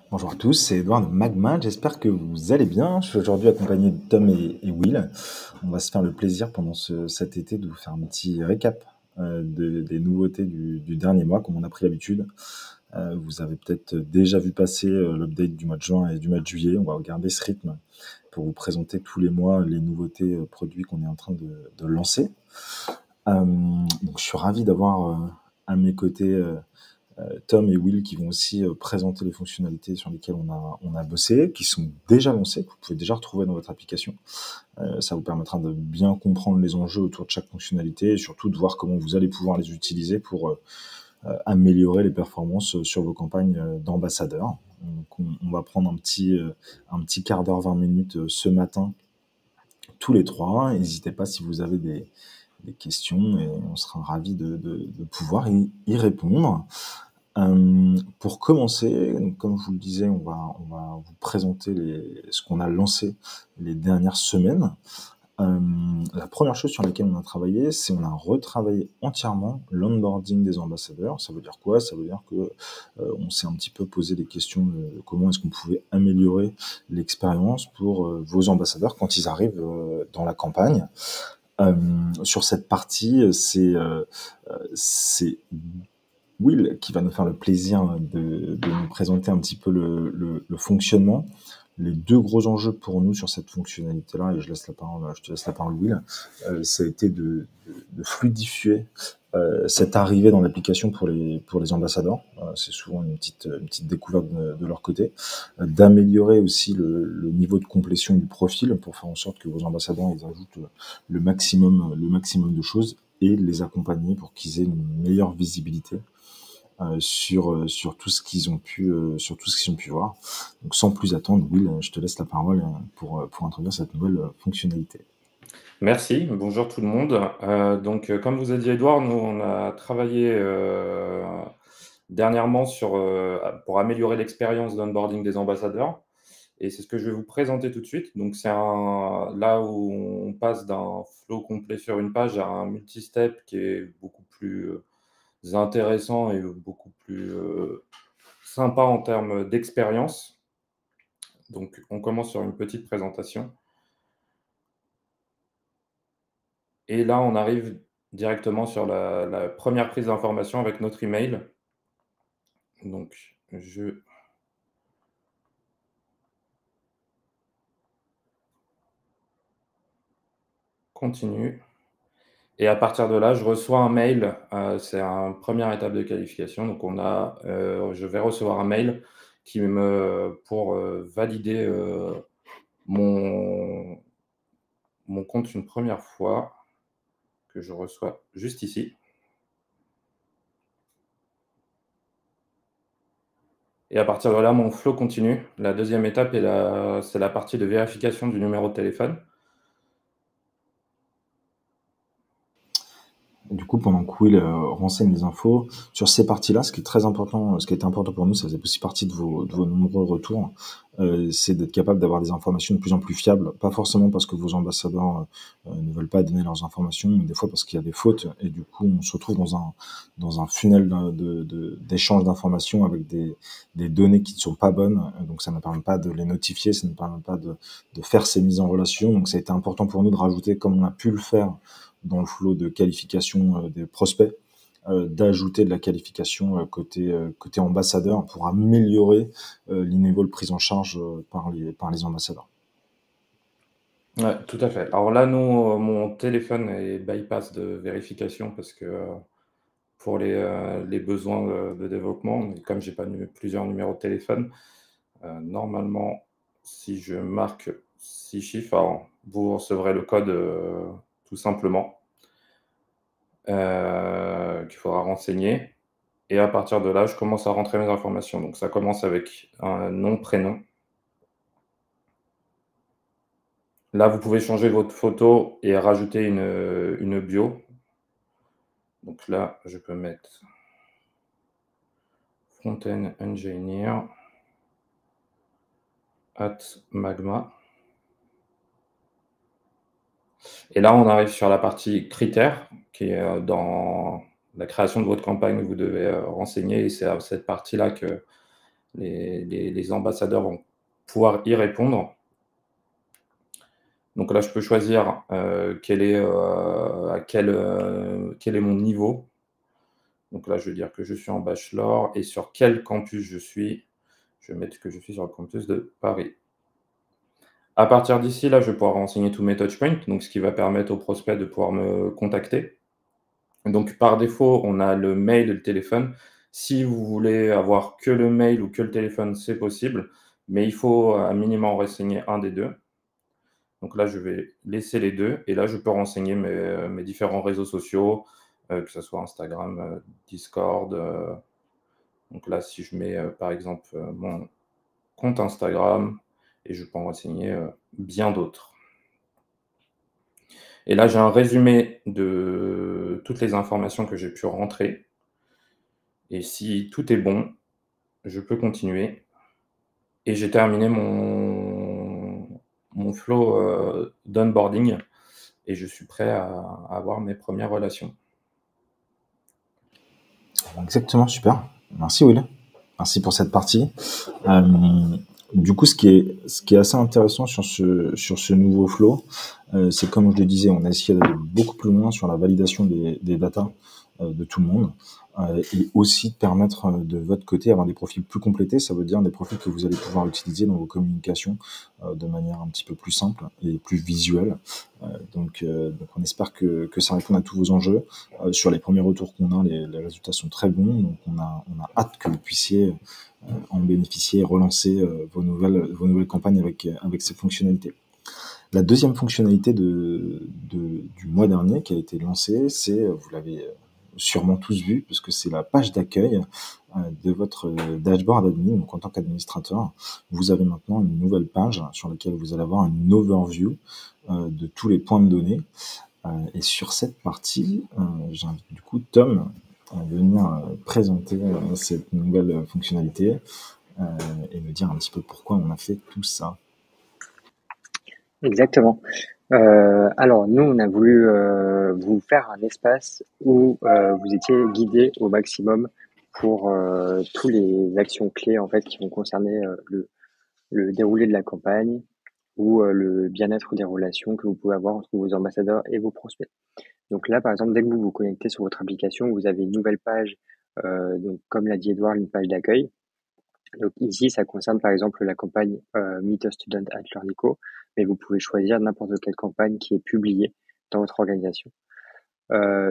Bonjour à tous, c'est Edouard de Magma, j'espère que vous allez bien. Je suis aujourd'hui accompagné de Tom et Will. On va se faire le plaisir pendant cet été de vous faire un petit récap des nouveautés du dernier mois, comme on a pris l'habitude. Vous avez peut-être déjà vu passer l'update du mois de juin et du mois de juillet. On va garder ce rythme pour vous présenter tous les mois les nouveautés produits qu'on est en train de lancer. Donc je suis ravi d'avoir à mes côtés Tom et Will qui vont aussi présenter les fonctionnalités sur lesquelles on a bossé, qui sont déjà lancées, que vous pouvez déjà retrouver dans votre application. Ça vous permettra de bien comprendre les enjeux autour de chaque fonctionnalité et surtout de voir comment vous allez pouvoir les utiliser pour améliorer les performances sur vos campagnes d'ambassadeurs. Donc on va prendre un petit quart d'heure, 20 minutes ce matin, tous les trois. N'hésitez pas si vous avez des questions et on sera ravis de pouvoir y répondre. Pour commencer, donc comme je vous le disais, on va vous présenter ce qu'on a lancé les dernières semaines. La première chose sur laquelle on a travaillé, c'est on a retravaillé entièrement l'onboarding des ambassadeurs. Ça veut dire quoi? Ça veut dire que on s'est un petit peu posé des questions de comment est-ce qu'on pouvait améliorer l'expérience pour vos ambassadeurs quand ils arrivent dans la campagne. Sur cette partie, c'est Will qui va nous faire le plaisir de nous présenter un petit peu le fonctionnement. Les deux gros enjeux pour nous sur cette fonctionnalité-là, et je te laisse la parole Will, ça a été de fluidifier cette arrivée dans l'application pour les ambassadeurs. C'est souvent une petite découverte de leur côté. D'améliorer aussi le niveau de complétion du profil pour faire en sorte que vos ambassadeurs ils ajoutent le maximum de choses et les accompagner pour qu'ils aient une meilleure visibilité sur tout ce qu'ils ont pu voir. Donc sans plus attendre, Will, je te laisse la parole pour introduire cette nouvelle fonctionnalité. Merci, bonjour tout le monde. Comme vous a dit Edouard, nous, on a travaillé dernièrement pour améliorer l'expérience d'onboarding des ambassadeurs. Et c'est ce que je vais vous présenter tout de suite. Donc, là où on passe d'un flow complet sur une page à un multi-step qui est beaucoup plus intéressant et beaucoup plus sympa en termes d'expérience. Donc, on commence sur une petite présentation. Et là, on arrive directement sur la première prise d'information avec notre email. Donc, je continue et à partir de là, je reçois un mail, c'est une première étape de qualification. Donc je vais recevoir un mail pour valider mon compte une première fois, que je reçois juste ici. Et à partir de là, mon flow continue. La deuxième étape c'est la partie de vérification du numéro de téléphone. Du coup, pendant que Will renseigne les infos sur ces parties-là, ce qui est très important, ce qui était important pour nous, ça faisait aussi partie de vos nombreux retours, c'est d'être capable d'avoir des informations de plus en plus fiables, pas forcément parce que vos ambassadeurs ne veulent pas donner leurs informations, mais des fois parce qu'il y a des fautes, et du coup, on se retrouve dans un funnel d'échange d'informations avec des données qui ne sont pas bonnes, donc ça ne permet pas de les notifier, ça ne permet pas de faire ces mises en relation, donc ça a été important pour nous de rajouter, comme on a pu le faire dans le flot de qualification des prospects, d'ajouter de la qualification côté ambassadeur pour améliorer les niveaux de prise en charge par les ambassadeurs. Ouais, tout à fait. Alors là, nous, mon téléphone est bypass de vérification parce que pour les besoins de développement, et comme j'ai pas plusieurs numéros de téléphone, normalement, si je marque 6 chiffres, alors vous recevrez le code tout simplement qu'il faudra renseigner. Et à partir de là, je commence à rentrer mes informations. Donc ça commence avec un nom, prénom. Là, vous pouvez changer votre photo et rajouter une bio. Donc là, je peux mettre Front-end Engineer @magma. Et là, on arrive sur la partie critères, qui est dans la création de votre campagne, vous devez renseigner. Et c'est à cette partie-là que les ambassadeurs vont pouvoir y répondre. Donc là, je peux choisir quel est mon niveau. Donc là, je vais dire que je suis en bachelor et sur quel campus je suis. Je vais mettre que je suis sur le campus de Paris. À partir d'ici, là, je vais pouvoir renseigner tous mes touchpoints, donc ce qui va permettre aux prospects de pouvoir me contacter. Donc par défaut, on a le mail et le téléphone. Si vous voulez avoir que le mail ou que le téléphone, c'est possible, mais il faut à minimum renseigner un des 2. Donc là, je vais laisser les 2 et là, je peux renseigner mes différents réseaux sociaux, que ce soit Instagram, Discord, donc là, si je mets, par exemple, mon compte Instagram et je peux en renseigner, bien d'autres. Et là, j'ai un résumé de toutes les informations que j'ai pu rentrer et si tout est bon, je peux continuer et j'ai terminé mon flow, d'onboarding et je suis prêt à avoir mes premières relations. Exactement, super. Merci Will. Merci pour cette partie. Du coup, ce qui est assez intéressant sur ce nouveau flow, c'est comme je le disais, on a essayé d'aller beaucoup plus loin sur la validation des datas de tout le monde, et aussi de permettre de votre côté avoir des profils plus complétés. Ça veut dire des profils que vous allez pouvoir utiliser dans vos communications de manière un petit peu plus simple et plus visuelle. Donc on espère que ça répond à tous vos enjeux. Sur les premiers retours qu'on a, les résultats sont très bons. Donc on a hâte que vous puissiez en bénéficier et relancer vos nouvelles campagnes avec ces fonctionnalités. La deuxième fonctionnalité du mois dernier qui a été lancée, c'est, vous l'avez sûrement tous vu, parce que c'est la page d'accueil de votre dashboard admin. Donc en tant qu'administrateur, vous avez maintenant une nouvelle page sur laquelle vous allez avoir une overview de tous les points de données. Et sur cette partie, j'invite du coup Tom à venir présenter cette nouvelle fonctionnalité et me dire un petit peu pourquoi on a fait tout ça. Exactement. Alors nous, on a voulu vous faire un espace où vous étiez guidé au maximum pour tous les actions clés en fait qui vont concerner le déroulé de la campagne ou le bien-être des relations que vous pouvez avoir entre vos ambassadeurs et vos prospects. Donc là, par exemple, dès que vous vous connectez sur votre application, vous avez une nouvelle page, donc comme l'a dit Edouard, une page d'accueil. Donc ici, ça concerne par exemple la campagne Meet a Student at Learnico, mais vous pouvez choisir n'importe quelle campagne qui est publiée dans votre organisation.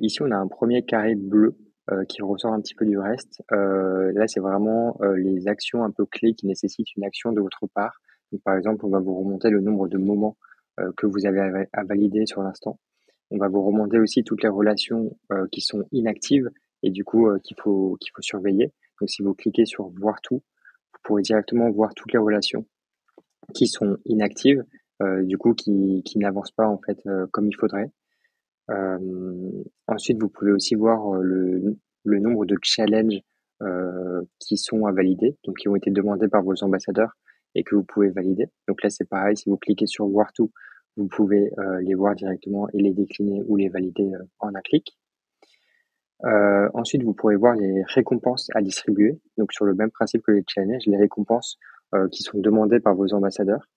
Ici, on a un premier carré bleu qui ressort un petit peu du reste. Là, c'est vraiment les actions un peu clés qui nécessitent une action de votre part. Donc, par exemple, on va vous remonter le nombre de moments que vous avez à valider sur l'instant. On va vous remonter aussi toutes les relations qui sont inactives et du coup qu'il faut surveiller. Donc, si vous cliquez sur voir tout, vous pourrez directement voir toutes les relations qui sont inactives, du coup qui n'avancent pas en fait comme il faudrait. Ensuite, vous pouvez aussi voir le nombre de challenges qui sont à valider, donc qui ont été demandés par vos ambassadeurs et que vous pouvez valider. Donc là, c'est pareil, si vous cliquez sur voir tout, vous pouvez les voir directement et les décliner ou les valider en un clic. Ensuite, vous pourrez voir les récompenses à distribuer. Donc, sur le même principe que les challenges, les récompenses qui sont demandées par vos ambassadeurs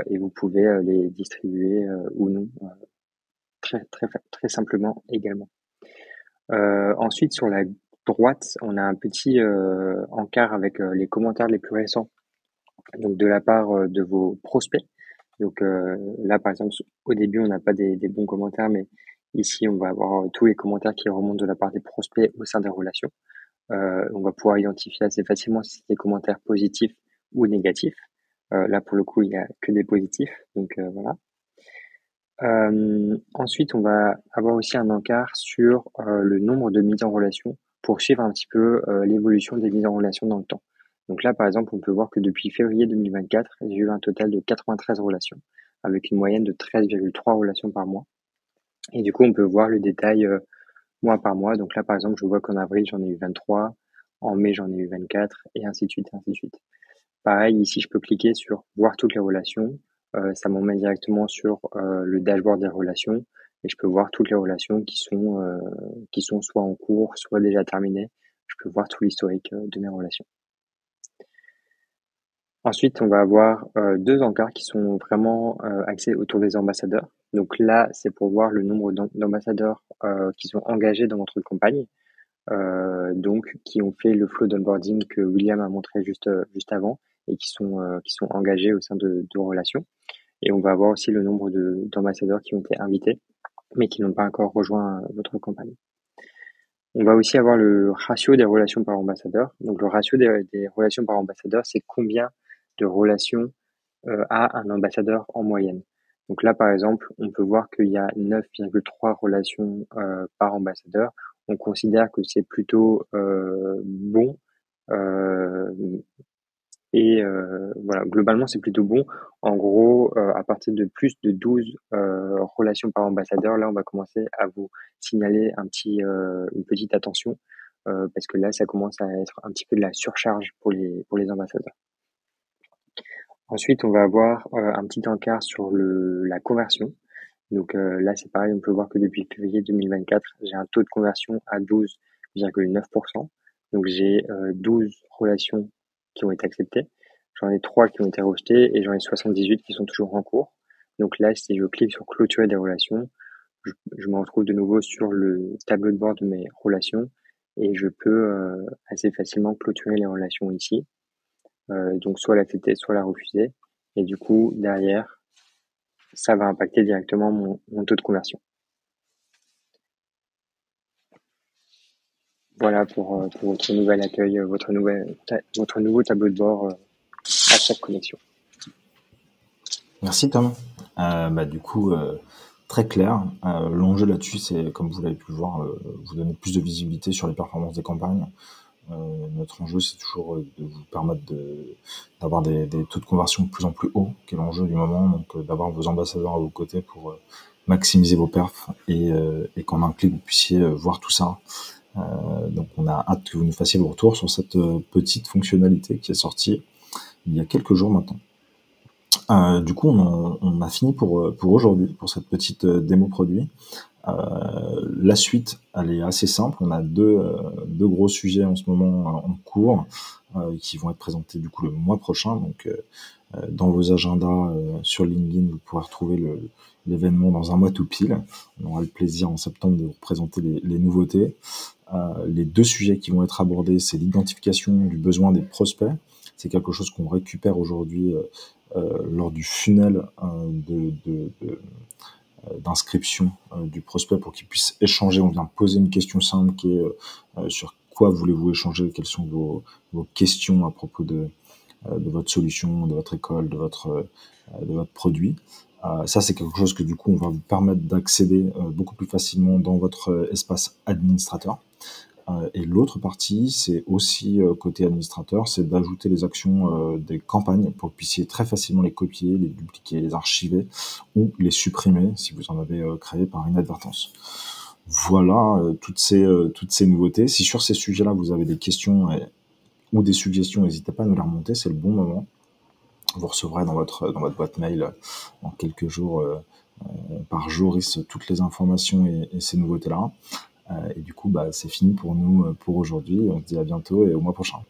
et vous pouvez les distribuer ou non très simplement également. Ensuite, sur la droite, on a un petit encart avec les commentaires les plus récents, donc de la part de vos prospects. Donc là, par exemple, au début, on n'a pas des bons commentaires, mais ici, on va avoir tous les commentaires qui remontent de la part des prospects au sein des relations. On va pouvoir identifier assez facilement si c'est des commentaires positifs ou négatifs. Là, pour le coup, il n'y a que des positifs, donc voilà. Ensuite, on va avoir aussi un encart sur le nombre de mises en relation pour suivre un petit peu l'évolution des mises en relation dans le temps. Donc là, par exemple, on peut voir que depuis février 2024, j'ai eu un total de 93 relations, avec une moyenne de 13,3 relations par mois. Et du coup, on peut voir le détail mois par mois. Donc là, par exemple, je vois qu'en avril, j'en ai eu 23, en mai, j'en ai eu 24, et ainsi de suite, ainsi de suite. Pareil, ici, je peux cliquer sur voir toutes les relations. Ça m'emmène directement sur le dashboard des relations et je peux voir toutes les relations qui sont soit en cours, soit déjà terminées. Je peux voir tout l'historique de mes relations. Ensuite, on va avoir 2 encarts qui sont vraiment axés autour des ambassadeurs. Donc là, c'est pour voir le nombre d'ambassadeurs qui sont engagés dans votre campagne, donc qui ont fait le flow d'onboarding que William a montré juste avant et qui sont engagés au sein de relations. Et on va avoir aussi le nombre d'ambassadeurs qui ont été invités, mais qui n'ont pas encore rejoint votre campagne. On va aussi avoir le ratio des relations par ambassadeur. Donc le ratio des relations par ambassadeur, c'est combien de relations a un ambassadeur en moyenne. Donc là, par exemple, on peut voir qu'il y a 9,3 relations par ambassadeur. On considère que c'est plutôt bon. Euh, voilà, globalement, c'est plutôt bon. En gros, à partir de plus de 12 relations par ambassadeur, là, on va commencer à vous signaler une petite attention, parce que là, ça commence à être un petit peu de la surcharge pour les ambassadeurs. Ensuite, on va avoir un petit encart sur la conversion. Donc là, c'est pareil, on peut voir que depuis février 2024, j'ai un taux de conversion à 12,9%. Donc j'ai 12 relations qui ont été acceptées. J'en ai 3 qui ont été rejetées et j'en ai 78 qui sont toujours en cours. Donc là, si je clique sur clôturer des relations, je me retrouve de nouveau sur le tableau de bord de mes relations et je peux assez facilement clôturer les relations ici. Donc soit l'accepter, soit la refuser. Et du coup, derrière, ça va impacter directement mon taux de conversion. Voilà pour votre nouvel accueil, votre nouveau tableau de bord à chaque connexion. Merci Tom. Du coup, très clair. L'enjeu là-dessus, c'est, comme vous l'avez pu le voir, vous donner plus de visibilité sur les performances des campagnes. Notre enjeu, c'est toujours de vous permettre d'avoir des taux de conversion de plus en plus hauts, qui est l'enjeu du moment, donc d'avoir vos ambassadeurs à vos côtés pour maximiser vos perfs et qu'en un clic, vous puissiez voir tout ça. Donc on a hâte que vous nous fassiez le retour sur cette petite fonctionnalité qui est sortie il y a quelques jours maintenant. Du coup, on a fini pour aujourd'hui, pour cette petite démo produit. La suite, elle est assez simple. On a deux gros sujets en ce moment en cours qui vont être présentés du coup le mois prochain. Donc, dans vos agendas sur LinkedIn, vous pourrez retrouver l'événement dans un mois tout pile. On aura le plaisir en septembre de vous présenter les nouveautés. Les deux sujets qui vont être abordés, c'est l'identification du besoin des prospects. C'est quelque chose qu'on récupère aujourd'hui lors du funnel d'inscription du prospect pour qu'il puisse échanger. On vient poser une question simple qui est sur quoi voulez-vous échanger, quelles sont vos questions à propos de votre solution, de votre école, de votre produit. Ça, c'est quelque chose que du coup, on va vous permettre d'accéder beaucoup plus facilement dans votre espace administrateur. Et l'autre partie, c'est aussi côté administrateur, c'est d'ajouter les actions des campagnes pour que vous puissiez très facilement les copier, les dupliquer, les archiver ou les supprimer si vous en avez créé par inadvertance. Voilà toutes ces nouveautés. Si sur ces sujets-là, vous avez des questions ou des suggestions, n'hésitez pas à nous les remonter, c'est le bon moment. Vous recevrez dans votre boîte mail en quelques jours par jour toutes les informations et ces nouveautés-là. Et du coup, c'est fini pour nous pour aujourd'hui. On se dit à bientôt et au mois prochain.